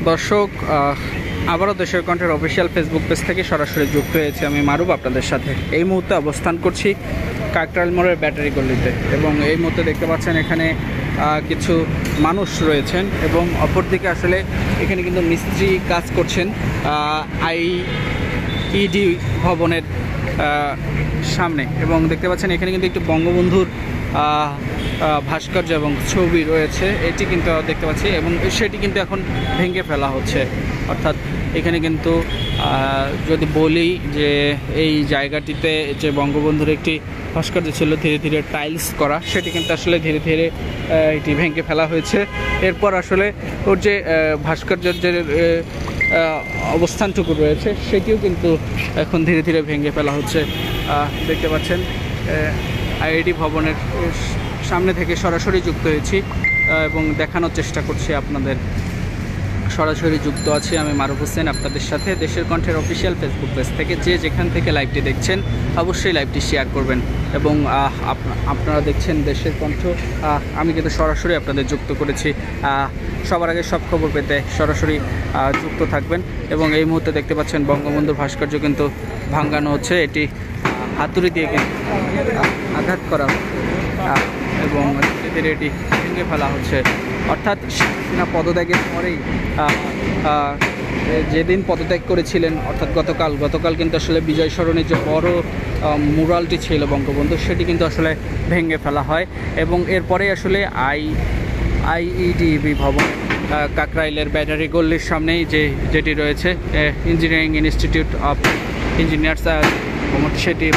দর্শক, আবারও দেশের কণ্ঠের অফিসিয়াল ফেসবুক পেজ থেকে সরাসরি যুক্ত হয়েছে আমি মারুফ আপনাদের সাথে। এই মুহূর্তে অবস্থান করছি কাকরাইল মোড়ের ব্যাটারি গলিতে, এবং এই মুহূর্তে দেখতে পাচ্ছেন এখানে কিছু মানুষ রয়েছেন, এবং অপরদিকে আসলে এখানে কিন্তু মিস্ত্রি কাজ করছেন আইইডি ভবনের সামনে। এবং দেখতে পাচ্ছেন এখানে কিন্তু একটু বঙ্গবন্ধুর ভাস্কর্য এবং ছবি রয়েছে, এটি কিন্তু দেখতে পাচ্ছি, এবং সেটি কিন্তু এখন ভেঙে ফেলা হচ্ছে। অর্থাৎ এখানে কিন্তু যদি বলি যে এই জায়গাটিতে যে বঙ্গবন্ধুর একটি ভাস্কর্য ছিল ধীরে ধীরে টাইলস করা, সেটি কিন্তু আসলে ধীরে ধীরে এটি ভেঙে ফেলা হয়েছে। এরপর আসলে ওর যে ভাস্কর্যের যে অবস্থানটুকু রয়েছে সেটিও কিন্তু এখন ধীরে ধীরে ভেঙে ফেলা হচ্ছে। দেখতে পাচ্ছেন আইআইডি ভবনের সামনে থেকে সরাসরি যুক্ত হয়েছি এবং দেখানোর চেষ্টা করছি আপনাদের। সরাসরি যুক্ত আছি আমি মারুফ হোসেন আপনাদের সাথে দেশের কণ্ঠের অফিসিয়াল ফেসবুক পেজ থেকে। যে যেখান থেকে লাইভটি দেখছেন অবশ্যই লাইভটি শেয়ার করবেন, এবং আপনারা দেখছেন দেশের কণ্ঠ। আমি কিন্তু সরাসরি আপনাদের যুক্ত করেছি। সবার আগে সব খবর পেতে সরাসরি যুক্ত থাকবেন। এবং এই মুহূর্তে দেখতে পাচ্ছেন বঙ্গবন্ধুর ভাস্কর্য কিন্তু ভাঙানো হচ্ছে, এটি হাতুড়ি দিয়ে কিন্তু আঘাত করা হচ্ছে এবং ধীরে ধীরে এটি ভেঙে ফেলা হচ্ছে। অর্থাৎ না, পদত্যাগের পরেই যেদিন পদত্যাগ করেছিলেন, অর্থাৎ গতকাল কিন্তু আসলে বিজয় সরণির যে বড় মুরালটি ছিল বঙ্গবন্ধু, সেটি কিন্তু আসলে ভেঙে ফেলা হয়। এবং এরপরে আসলে আইইডিবি ভবন কাকরাইলের ব্যাটারি গল্লির সামনেই যেটি রয়েছে ইঞ্জিনিয়ারিং ইনস্টিটিউট অফ ইঞ্জিনিয়ার্স, সেটি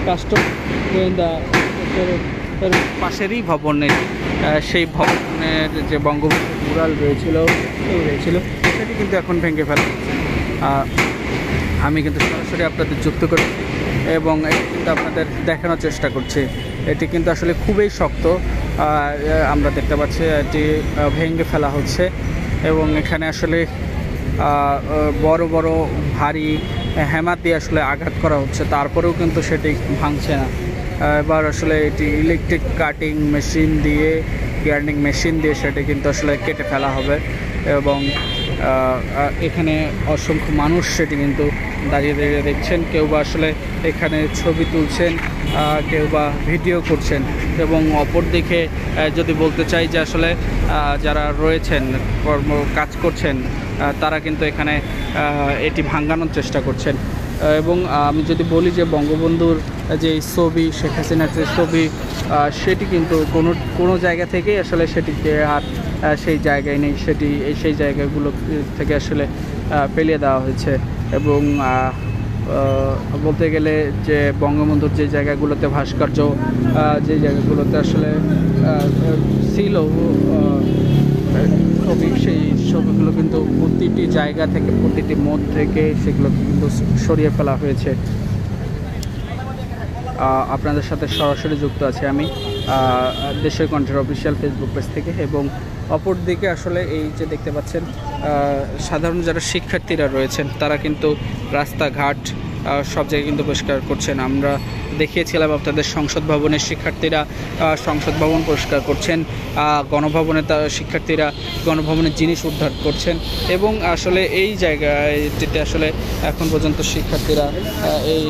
কাস্টম পাশেরই ভবনে, সেই ভবনের যে বঙ্গবন্ধু মুরাল রয়েছিল সেটি কিন্তু এখন ভেঙে ফেলা। আমি কিন্তু সরাসরি আপনাদের যুক্ত করি এবং এটি কিন্তু আপনাদের দেখানোর চেষ্টা করছি। এটি কিন্তু আসলে খুবই শক্ত, আমরা দেখতে পাচ্ছি এটি ভেঙে ফেলা হচ্ছে, এবং এখানে আসলে বড় বড় ভারী হ্যামার দিয়ে আসলে আঘাত করা হচ্ছে, তারপরেও কিন্তু সেটি ভাঙছে না। এবার আসলে এটি ইলেকট্রিক কাটিং মেশিন দিয়ে, গ্রাইন্ডিং মেশিন দিয়ে সেটি কিন্তু আসলে কেটে ফেলা হবে। এবং এখানে অসংখ্য মানুষ সেটি কিন্তু দাঁড়িয়ে দাঁড়িয়ে দেখছেন, কেউ বা আসলে এখানে ছবি তুলছেন, কেউ বা ভিডিও করছেন। এবং অপরদিকে যদি বলতে চাই যে আসলে যারা রয়েছেন কাজ করছেন, তারা কিন্তু এখানে এটি ভাঙানোর চেষ্টা করছেন। এবং আমি যদি বলি যে বঙ্গবন্ধুর যে ছবি, শেখ হাসিনার যে ছবি, সেটি কিন্তু কোনো জায়গা থেকেই আসলে সেটিকে আর সেই জায়গায় নেই, সেটি সেই জায়গাগুলো থেকে আসলে ফেলিয়ে দেওয়া হয়েছে। এবং বলতে গেলে যে বঙ্গবন্ধুর যে জায়গাগুলোতে ভাস্কর্য, যে জায়গাগুলোতে আসলে ছিল ছবি, সেই ছবিগুলো কিন্তু প্রতিটি জায়গা থেকে, প্রতিটি মোড় থেকে সেগুলো কিন্তু সরিয়ে ফেলা হয়েছে। আপনাদের সাথে সরাসরি যুক্ত আছি আমি দেশের কণ্ঠের অফিসিয়াল ফেসবুক পেজ থেকে। এবং অপরদিকে আসলে এই যে দেখতে পাচ্ছেন সাধারণ যারা শিক্ষার্থীরা রয়েছেন, তারা কিন্তু রাস্তাঘাট সব জায়গায় কিন্তু পরিষ্কার করছেন। আমরা দেখিয়েছিলাম আপনাদের সংসদ ভবনের শিক্ষার্থীরা সংসদ ভবন পরিষ্কার করছেন, গণভবনে শিক্ষার্থীরা গণভবনের জিনিস উদ্ধার করছেন। এবং আসলে এই জায়গাটিতে আসলে এখন পর্যন্ত শিক্ষার্থীরা এই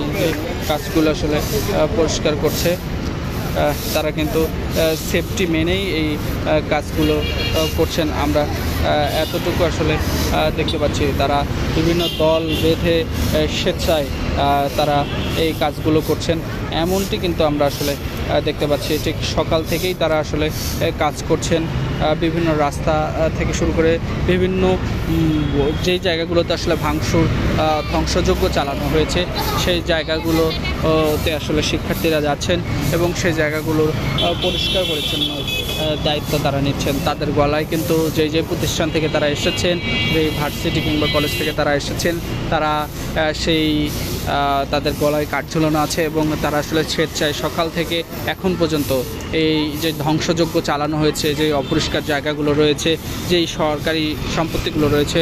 কাজগুলো আসলে পরিষ্কার করছে। তারা কিন্তু সেফটি মেনেই এই কাজগুলো করছেন। আমরা এতটুকু আসলে দেখতে পাচ্ছি, তারা বিভিন্ন দল বেঁধে স্বেচ্ছায় তারা এই কাজগুলো করছেন, এমনটি কিন্তু আমরা আসলে দেখতে পাচ্ছি। ঠিক সকাল থেকেই তারা আসলে কাজ করছেন। বিভিন্ন রাস্তা থেকে শুরু করে বিভিন্ন যেই জায়গাগুলোতে আসলে ধ্বংসযজ্ঞ চালানো হয়েছে, সেই জায়গাগুলোতে আসলে শিক্ষার্থীরা যাচ্ছেন এবং সেই জায়গাগুলোর পরিষ্কার পরিচ্ছন্ন দায়িত্ব তারা নিচ্ছেন। তাদের গলায় কিন্তু যে প্রতিষ্ঠান থেকে তারা এসেছেন, যে ভার্সিটি কিংবা কলেজ থেকে তারা এসেছেন, তারা সেই তাদের গলায় কাঠ ঝুলানো আছে এবং তারা আসলে স্বেচ্ছায় সকাল থেকে এখন পর্যন্ত এই যে ধ্বংসযজ্ঞ চালানো হয়েছে, যে অপরিষ্কার জায়গাগুলো রয়েছে, যেই সরকারি সম্পত্তিগুলো রয়েছে,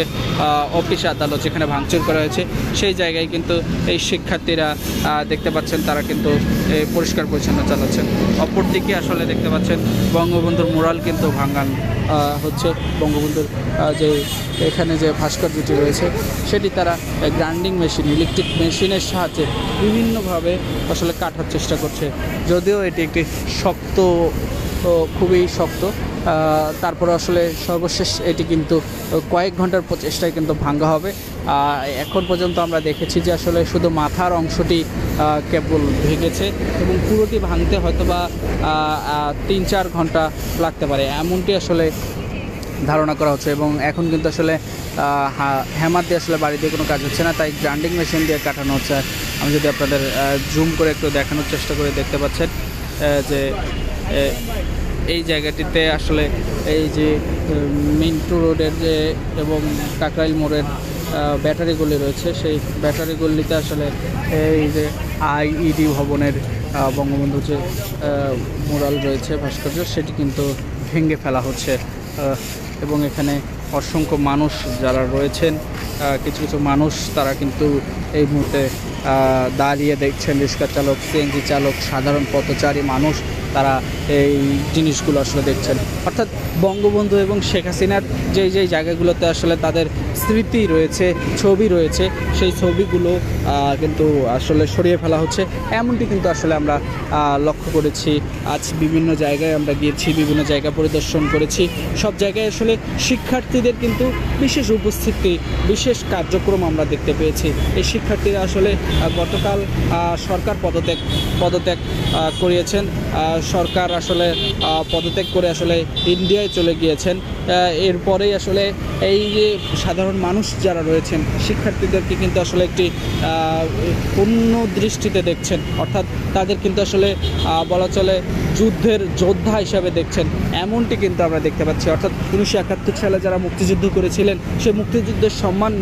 অফিস আদালত যেখানে ভাঙচুর করা হয়েছে, সেই জায়গায় কিন্তু এই শিক্ষার্থীরা দেখতে পাচ্ছেন তারা কিন্তু পরিষ্কার পরিচ্ছন্ন চালাচ্ছেন। অপরদিকে আসলে দেখতে পাচ্ছেন বঙ্গবন্ধুর মুরাল কিন্তু ভাঙান হচ্ছে। বঙ্গবন্ধুর যে এখানে যে ভাস্কর্যটি রয়েছে সেটি তারা গ্রাইন্ডিং মেশিন, ইলেকট্রিক মেশিনের সাহায্যে বিভিন্নভাবে আসলে কাটার চেষ্টা করছে। যদিও এটি একটি শক্ত, খুবই শক্ত, তারপরে আসলে সর্বশেষ এটি কিন্তু কয়েক ঘন্টার প্রচেষ্টায় কিন্তু ভাঙা হবে। এখন পর্যন্ত আমরা দেখেছি যে আসলে শুধু মাথার অংশটি কেবল ভেঙেছে এবং পুরোটি ভাঙতে হয়তো বা 3-4 ঘন্টা লাগতে পারে, এমনটি আসলে ধারণা করা হচ্ছে। এবং এখন কিন্তু আসলে হ্যামার দিয়ে আসলে বাড়ি দিয়ে কোনো কাজ হচ্ছে না, তাই গ্রাইন্ডিং মেশিন দিয়ে কাটানো হচ্ছে। আমি যদি আপনাদের জুম করে একটু দেখানোর চেষ্টা করে, দেখতে পাচ্ছেন যে এই জায়গাটিতে আসলে এই যে মিন্টু রোডের যে এবং কাকরাইল মোড়ের ব্যাটারি গলি রয়েছে, সেই ব্যাটারি গলিতে আসলে এই যে আইইডি ভবনের বঙ্গবন্ধু যে মুরাল রয়েছে, ভাস্কর্য, সেটি কিন্তু ভেঙে ফেলা হচ্ছে। এবং এখানে অসংখ্য মানুষ যারা রয়েছেন, কিছু কিছু মানুষ তারা কিন্তু এই মুহূর্তে দাঁড়িয়ে দেখছেন, রিক্সা চালক, সিএনজি চালক, সাধারণ পথচারী মানুষ তারা এই জিনিসগুলো আসলে দেখছেন। অর্থাৎ বঙ্গবন্ধু এবং শেখ হাসিনার যেই জায়গাগুলোতে আসলে তাদের স্মৃতি রয়েছে, ছবি রয়েছে, সেই ছবিগুলো কিন্তু আসলে সরিয়ে ফেলা হচ্ছে, এমনটি কিন্তু আসলে আমরা লক্ষ্য করেছি। আজ বিভিন্ন জায়গায় আমরা গিয়েছি, বিভিন্ন জায়গা পরিদর্শন করেছি, সব জায়গায় আসলে শিক্ষার্থীদের কিন্তু বিশেষ উপস্থিতি, বিশেষ কার্যক্রম আমরা দেখতে পেয়েছি। এই শিক্ষার্থীরা আসলে গতকাল সরকার পদত্যাগ করিয়েছেন, সরকার আসলে পদত্যাগ করে আসলে ইন্ডিয়ায় চলে গিয়েছেন। এরপরেই আসলে এই যে সাধারণ মানুষ যারা রয়েছেন, শিক্ষার্থীদেরকে কিন্তু আসলে একটি অন্য দৃষ্টিতে দেখছেন, অর্থাৎ তাদের কিন্তু আসলে বলা চলে যুদ্ধের যোদ্ধা হিসাবে দেখছেন, এমনটি কিন্তু আমরা দেখতে পাচ্ছি। অর্থাৎ 1971 সালে যারা মুক্তিযুদ্ধ করেছিলেন, সেই মুক্তিযুদ্ধের সম্মান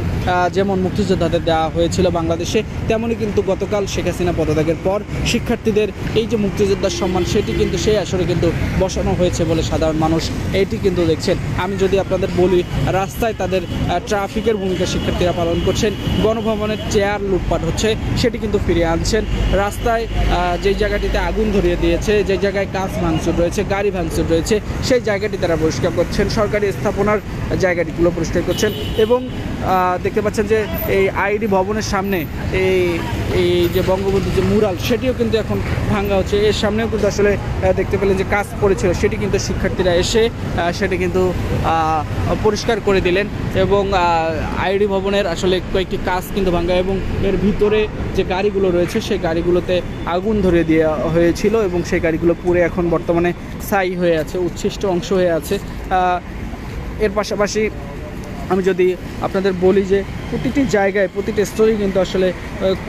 যেমন মুক্তিযোদ্ধাদের দেওয়া হয়েছিল বাংলাদেশে, তেমনই কিন্তু গতকাল শেখ হাসিনা পদত্যাগের পর শিক্ষার্থীদের এই যে মুক্তিযোদ্ধার সম্মান, সেটি কিন্তু সেই আসরে কিন্তু বসানো হয়েছে বলে সাধারণ মানুষ এইটি কিন্তু দেখছেন। আমি যদি আপনাদের বলি, রাস্তায় তাদের ট্রাফিকের ভূমিকা শিক্ষার্থীরা পালন করছেন, গণভবনের চেয়ার লুটপাট হচ্ছে সেটি কিন্তু ফিরিয়ে আনছেন, রাস্তায় যেই জায়গাটিতে আগুন ধরিয়ে দিয়েছে, যে জায়গায় কাঁচ ভাঙচুর রয়েছে, গাড়ি ভাঙচুর রয়েছে, সেই জায়গাটি তারা পরিষ্কার করছেন, সরকারি স্থাপনার জায়গাটিগুলো পরিষ্কার করছেন। এবং দেখতে পাচ্ছেন যে এই আইডি ভবনের সামনে এই যে বঙ্গবন্ধু যে মুরাল, সেটিও কিন্তু এখন ভাঙা হচ্ছে। এর সামনেও কিন্তু আসলে দেখতে পেলেন যে কাজ পড়েছিল, সেটি কিন্তু শিক্ষার্থীরা এসে সেটি কিন্তু পরিষ্কার করে দিলেন। এবং আইডি ভবনের আসলে কয়েকটি কাজ কিন্তু ভাঙা, এবং এর ভিতরে যে গাড়িগুলো রয়েছে সেই গাড়িগুলোতে আগুন ধরে দেওয়া হয়েছিল এবং সেই গাড়িগুলো পুড়ে এখন বর্তমানে ছাই হয়ে আছে, উচ্ছিষ্ট অংশ হয়ে আছে। এর পাশাপাশি আমি যদি আপনাদের বলি যে প্রতিটি জায়গায়, প্রতিটি স্তরে কিন্তু আসলে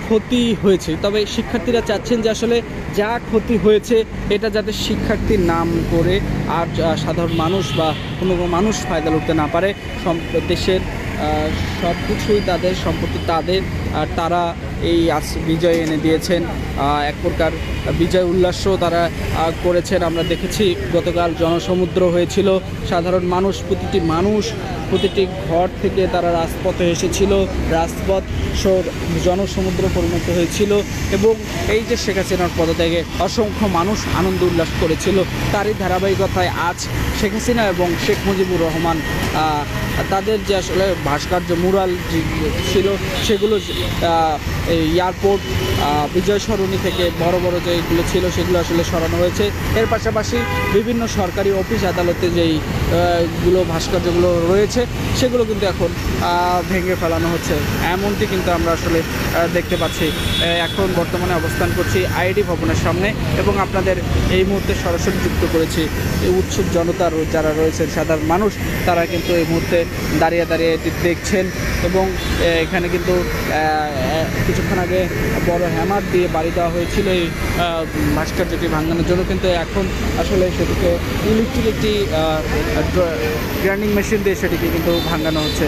ক্ষতি হয়েছে, তবে শিক্ষার্থীরা চাচ্ছেন যে আসলে যা ক্ষতি হয়েছে এটা যাতে শিক্ষার্থীর নাম করে আর সাধারণ মানুষ বা কোনো মানুষ ফায়দা লুটতে না পারে। দেশের সব কিছুই তাদের, সম্পত্তি তাদের, আর তারা এই বিজয় এনে দিয়েছেন, এক প্রকার বিজয় উল্লাসও তারা করেছেন। আমরা দেখেছি গতকাল জনসমুদ্র হয়েছিল, সাধারণ মানুষ, প্রতিটি ঘর থেকে তারা রাজপথে এসেছিল, রাজপথ জনসমুদ্র পরিণত হয়েছিল। এবং এই যে শেখ হাসিনার পদত্যাগে অসংখ্য মানুষ আনন্দ উল্লাস করেছিল, তারই ধারাবাহিকতায় আজ শেখ হাসিনা এবং শেখ মুজিবুর রহমান তাদের যে আসলে ভাস্কর্য মুরাল ছিল, সেগুলো এয়ারপোর্ট, বিজয় সরণি থেকে বড় বড় যেগুলো ছিল সেগুলো আসলে সরানো হয়েছে। এর পাশাপাশি বিভিন্ন সরকারি অফিস আদালতে যেইগুলো ভাস্কর্যগুলো রয়েছে সেগুলো কিন্তু এখন ভেঙে ফেলানো হচ্ছে, এমনটি কিন্তু আমরা আসলে দেখতে পাচ্ছি। এখন বর্তমানে অবস্থান করছি আইডি ভবনের সামনে এবং আপনাদের এই মুহূর্তে সরাসরি যুক্ত করেছি। এই উৎসুক জনতা যারা রয়েছেন, সাধারণ মানুষ, তারা কিন্তু এই মুহূর্তে দাঁড়িয়ে এটি দেখছেন এবং এখানে কিন্তু কিছুক্ষণ আগে বড় হ্যামার দিয়ে বাড়ি দেওয়া হয়েছিল এই ভাস্কর্যটি ভাঙানোর জন্য, কিন্তু এখন আসলে সেটিকে ইলেকট্রিক একটি গ্রাইন্ডিং মেশিন দিয়ে সেটিকে কিন্তু ভাঙানো হচ্ছে।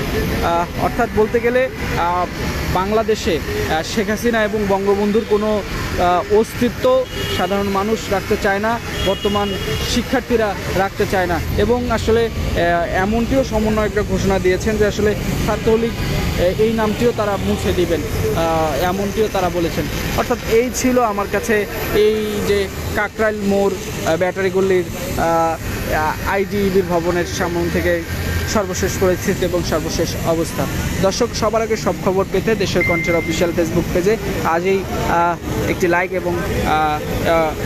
অর্থাৎ বলতে গেলে বাংলাদেশে শেখ হাসিনা এবং বঙ্গবন্ধুর কোনো অস্তিত্ব সাধারণ মানুষ রাখতে চায় না, বর্তমান শিক্ষার্থীরা রাখতে চায় না, এবং আসলে এমনটিও সমন্বয়করা ঘোষণা দিয়েছেন যে আসলে ছাত্রলীগ এই নামটিও তারা মুছে দিবেন, এমনটিও তারা বলেছেন। অর্থাৎ এই ছিল আমার কাছে এই যে কাকরাইল মোড় ব্যাটারিগুলির আইডিবির ভবনের সামনে থেকে সর্বশেষ পরিস্থিতি এবং সর্বশেষ অবস্থা। দর্শক, সবার আগে সব খবর পেতে দেশের কণ্ঠের অফিসিয়াল ফেসবুক পেজে আজই একটি লাইক এবং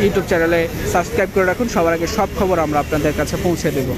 ইউটিউব চ্যানেলে সাবস্ক্রাইব করে রাখুন। সবার আগে সব খবর আমরা আপনাদের কাছে পৌঁছে দেব।